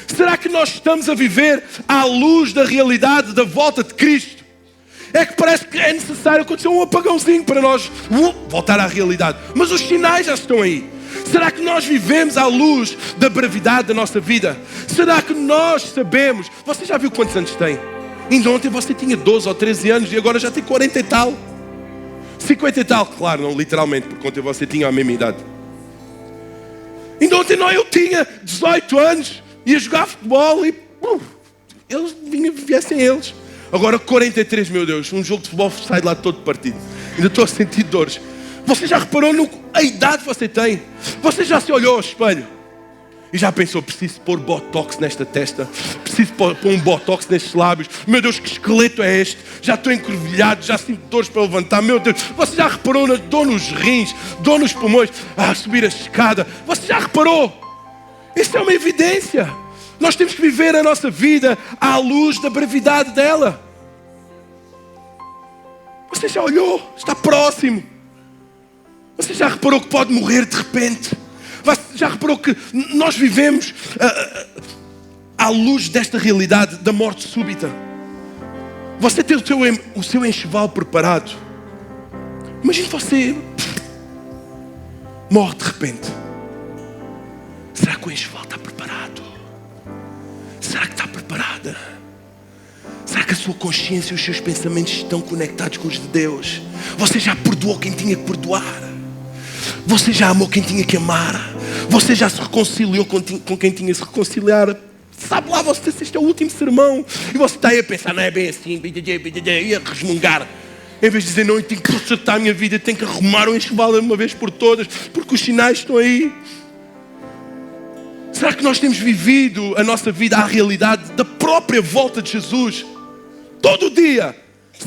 Speaker 2: Será que nós estamos a viver à luz da realidade da volta de Cristo? É que parece que é necessário acontecer um apagãozinho para nós voltar à realidade. Mas os sinais já estão aí. Será que nós vivemos à luz da brevidade da nossa vida? Será que nós sabemos? Você já viu quantos anos tem? Ainda ontem você tinha 12 ou 13 anos e agora já tem 40 e tal. 50 e tal, claro, não literalmente, porque ontem você tinha a mesma idade. Ainda ontem eu tinha 18 anos, ia jogar futebol e eles viessem eles. Agora 43, meu Deus, um jogo de futebol sai de lá todo partido. Ainda estou a sentir dores. Você já reparou na idade que você tem? Você já se olhou ao espelho e já pensou: preciso pôr botox nesta testa, preciso pôr um botox nestes lábios, meu Deus, que esqueleto é este? Já estou encurvilhado, já sinto dores para levantar, meu Deus. Você já reparou na dor nos rins, dor nos pulmões, subir a escada? Você já reparou? Isso é uma evidência. Nós temos que viver a nossa vida à luz da brevidade dela. Você já olhou? Está próximo. Você já reparou que pode morrer de repente? Já reparou que nós vivemos à luz desta realidade da morte súbita? Você tem o seu enxoval preparado. Imagine você morre de repente. Será que o enxoval está preparado? Será que está preparada? Será que a sua consciência e os seus pensamentos estão conectados com os de Deus? Você já perdoou quem tinha que perdoar? Você já amou quem tinha que amar? Você já se reconciliou com quem tinha que se reconciliar? Sabe lá você se este é o último sermão e você está aí a pensar: não é bem assim, e a resmungar. Em vez de dizer: não, eu tenho que consertar a minha vida, eu tenho que arrumar o enxoval de uma vez por todas, porque os sinais estão aí. Será que nós temos vivido a nossa vida à realidade da própria volta de Jesus? Todo dia,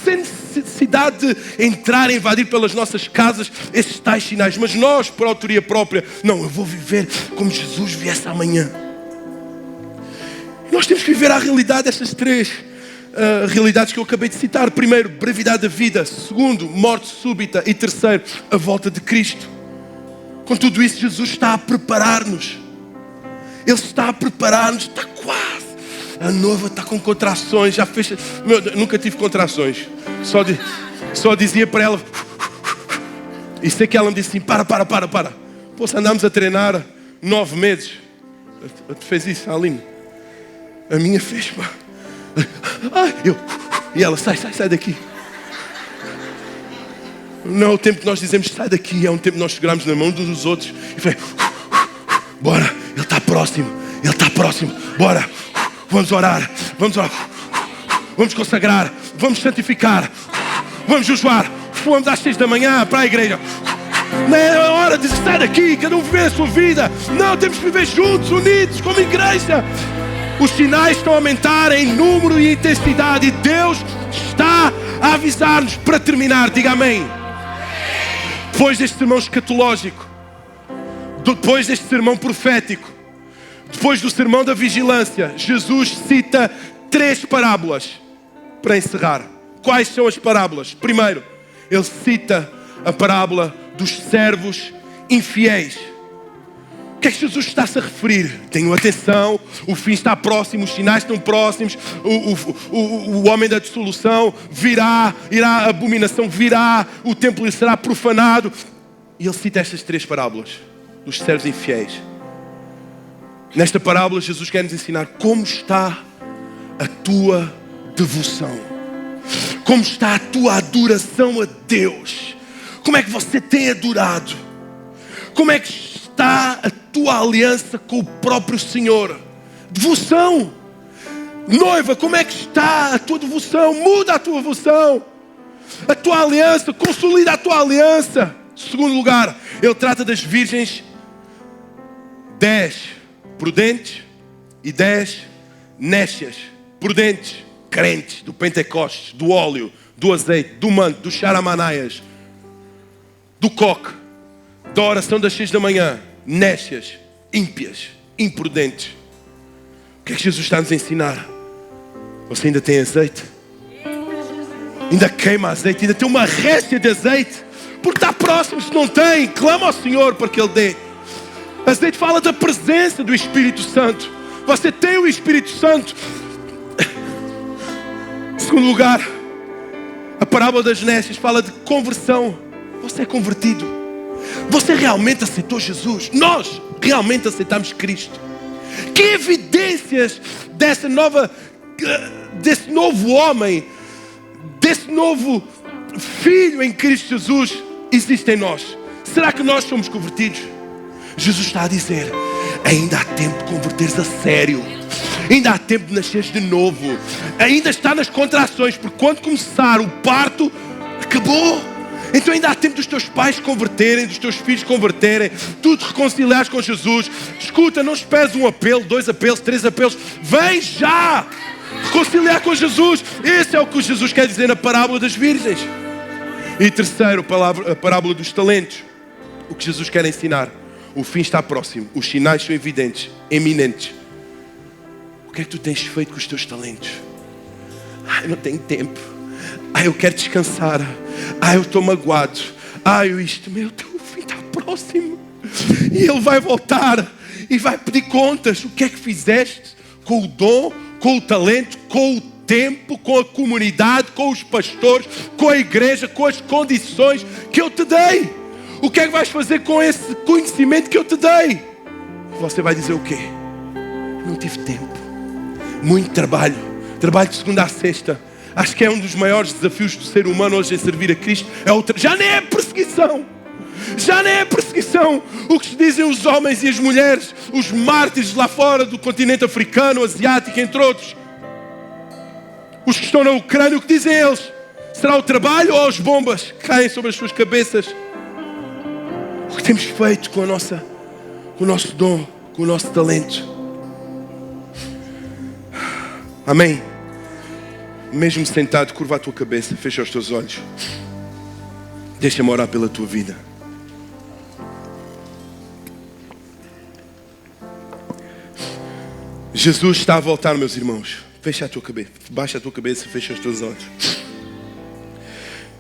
Speaker 2: sem necessidade de entrar e invadir pelas nossas casas esses tais sinais. Mas nós, por autoria própria: não, eu vou viver como Jesus viesse amanhã. Nós temos que viver a realidade destas três realidades que eu acabei de citar. Primeiro, brevidade da vida. Segundo, morte súbita. E terceiro, a volta de Cristo. Com tudo isso, Jesus está a preparar-nos. Ele está a preparar-nos. Está quase. A noiva está com contrações. Já fez. Meu Deus, nunca tive contrações. Só dizia para ela. E sei que ela me disse assim: para. Pô, se andámos a treinar 9 meses. Tu fez isso, Aline? A minha fez, pá. E ela: sai daqui. Não é o tempo que nós dizemos sai daqui, é um tempo que nós seguramos na mão uns dos outros e foi: bora, ele está próximo, bora, vamos orar, vamos consagrar, vamos santificar, vamos jejuar, vamos às 6 da manhã para a igreja. Não é hora de sair daqui, cada um viver a sua vida. Não, temos que viver juntos, unidos, como igreja. Os sinais estão a aumentar em número e intensidade e Deus está a avisar-nos. Para terminar, diga amém. Depois deste sermão escatológico, depois deste sermão profético, depois do sermão da vigilância, Jesus cita 3 parábolas para encerrar. Quais são as parábolas? Primeiro, ele cita a parábola dos servos infiéis. O que é que Jesus está-se a referir? Tenham atenção, o fim está próximo, os sinais estão próximos, o homem da dissolução virá, a abominação virá, o templo será profanado. E ele cita estas 3 parábolas dos servos infiéis. Nesta parábola, Jesus quer nos ensinar como está a tua devoção, como está a tua adoração a Deus, como é que você tem adorado, como é que está a tua aliança com o próprio Senhor. Devoção. Noiva, como é que está a tua devoção? Muda a tua devoção. A tua aliança, consolida a tua aliança. Segundo lugar, ele trata das virgens 10 prudentes e 10 nécias. Prudentes, crentes, do Pentecostes, do óleo, do azeite, do manto, do charamanaias, do coque, da oração das 6 da manhã, nécias, ímpias, imprudentes. O que é que Jesus está a nos ensinar? Você ainda tem azeite? Ainda queima azeite, ainda tem uma réstia de azeite, porque está próximo. Se não tem, clama ao Senhor para que Ele dê. Azeite fala da presença do Espírito Santo. Você tem o Espírito Santo. Em segundo lugar, a parábola das nécias fala de conversão. Você é convertido. Você realmente aceitou Jesus. Nós realmente aceitamos Cristo. Que evidências desse novo homem, desse novo filho em Cristo Jesus existem em nós? Será que nós somos convertidos? Jesus está a dizer: ainda há tempo de converteres a sério. Ainda há tempo de nasceres de novo. Ainda está nas contrações, porque quando começar o parto, acabou. Então ainda há tempo dos teus pais converterem, dos teus filhos converterem, tu te reconciliares com Jesus. Escuta, não esperes um apelo, 2 apelos, 3 apelos. Vem já reconciliar com Jesus. Esse é o que Jesus quer dizer na parábola das virgens. E terceiro, a parábola dos talentos. O que Jesus quer ensinar: o fim está próximo, os sinais são evidentes, eminentes. O que é que tu tens feito com os teus talentos? Eu não tenho tempo. Eu quero descansar. Eu estou magoado. Eu isto. Meu Deus, o fim está próximo. E Ele vai voltar e vai pedir contas. O que é que fizeste com o dom, com o talento, com o tempo, com a comunidade, com os pastores, com a igreja, com as condições que eu te dei? O que é que vais fazer com esse conhecimento que eu te dei? Você vai dizer o quê? Não tive tempo. Muito trabalho. Trabalho de segunda a sexta. Acho que é um dos maiores desafios do ser humano hoje em servir a Cristo. Já nem é perseguição. Já nem é perseguição. O que se dizem os homens e as mulheres, os mártires lá fora do continente africano, asiático, entre outros. Os que estão na Ucrânia, o que dizem eles? Será o trabalho ou as bombas que caem sobre as suas cabeças? O que temos feito com o nosso dom, com o nosso talento? Amém? Mesmo sentado, curva a tua cabeça, fecha os teus olhos. Deixa-me orar pela tua vida. Jesus está a voltar, meus irmãos. Fecha a tua cabeça, baixa a tua cabeça, fecha os teus olhos.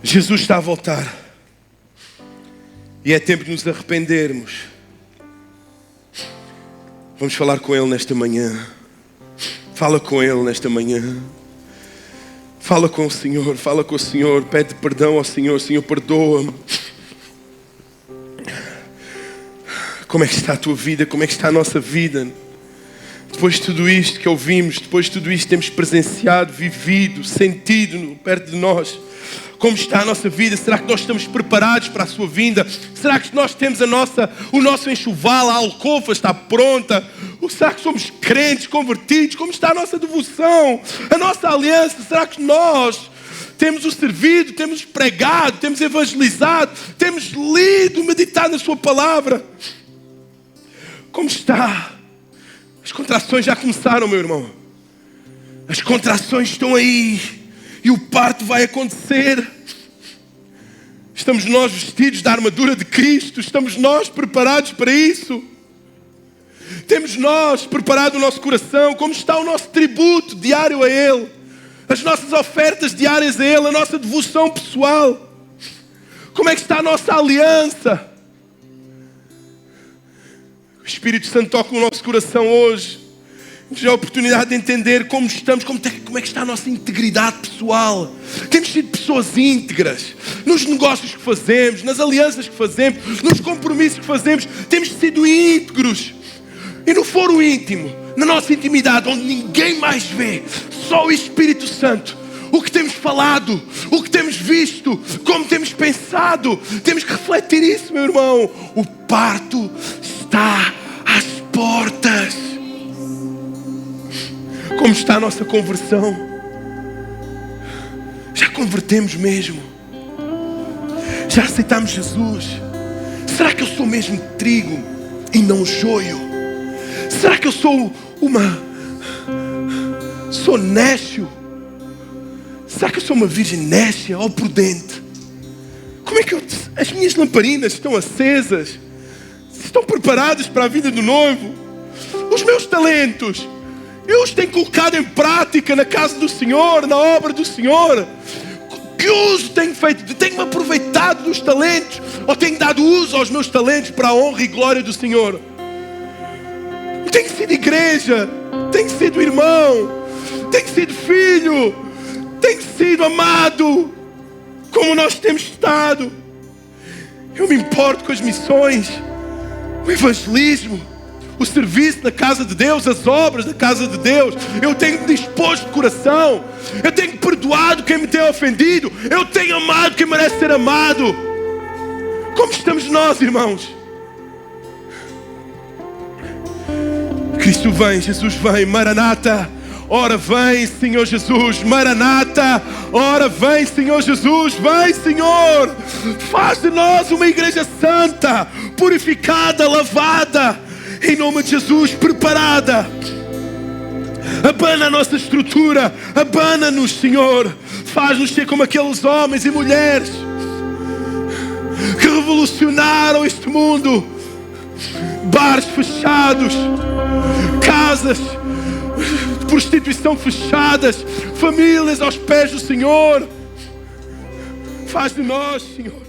Speaker 2: Jesus está a voltar. E é tempo de nos arrependermos. Vamos falar com Ele nesta manhã. Fala com Ele nesta manhã. Fala com o Senhor, fala com o Senhor. Pede perdão ao Senhor. Senhor, perdoa-me. Como é que está a tua vida? Como é que está a nossa vida? Depois de tudo isto que ouvimos, depois de tudo isto que temos presenciado, vivido, sentido perto de nós, como está a nossa vida? Será que nós estamos preparados para a sua vinda? Será que nós temos o nosso enxoval, a alcova está pronta? Ou será que somos crentes, convertidos? Como está a nossa devoção? A nossa aliança? Será que nós temos o servido, temos pregado, temos evangelizado, temos lido, meditado na sua palavra? Como está? As contrações já começaram, meu irmão. As contrações estão aí. E o parto vai acontecer. Estamos nós vestidos da armadura de Cristo? Estamos nós preparados para isso? Temos nós preparado o nosso coração? Como está o nosso tributo diário a Ele? As nossas ofertas diárias a Ele? A nossa devoção pessoal? Como é que está a nossa aliança? O Espírito Santo toca o nosso coração hoje. Temos a oportunidade de entender como estamos, como é que está a nossa integridade pessoal. Temos sido pessoas íntegras nos negócios que fazemos, nas alianças que fazemos, nos compromissos que fazemos. Temos sido íntegros. E no foro íntimo, na nossa intimidade, onde ninguém mais vê, só o Espírito Santo, o que temos falado, o que temos visto, como temos pensado, temos que refletir isso, meu irmão. O parto está às portas. Como está a nossa conversão? Já convertemos mesmo? Já aceitamos Jesus? Será que eu sou mesmo trigo e não joio? Será que eu sou nécio Será que eu sou uma virgem nécia ou prudente? Como é que as minhas lamparinas estão acesas? Estão preparadas para a vida do noivo? Os meus talentos, eu os tenho colocado em prática na casa do Senhor, na obra do Senhor? Que uso tenho feito? Tenho-me aproveitado dos talentos? Ou tenho dado uso aos meus talentos para a honra e glória do Senhor? Tenho sido igreja, tenho sido irmão, tenho sido filho, tenho sido amado, como nós temos estado. Eu me importo com as missões, o evangelismo, o serviço na casa de Deus, as obras da casa de Deus. Eu tenho disposto de coração, eu tenho perdoado quem me tem ofendido, eu tenho amado quem merece ser amado. Como estamos nós, irmãos? Cristo vem, Jesus vem, Maranata. Ora vem, Senhor Jesus, Maranata. Ora vem, Senhor Jesus, vem, Senhor. Faz de nós uma igreja santa, purificada, lavada, em nome de Jesus, preparada. Abana a nossa estrutura, abana-nos, Senhor. Faz-nos ser como aqueles homens e mulheres que revolucionaram este mundo. Bares fechados, casas de prostituição fechadas, famílias aos pés do Senhor. Faz de nós, Senhor,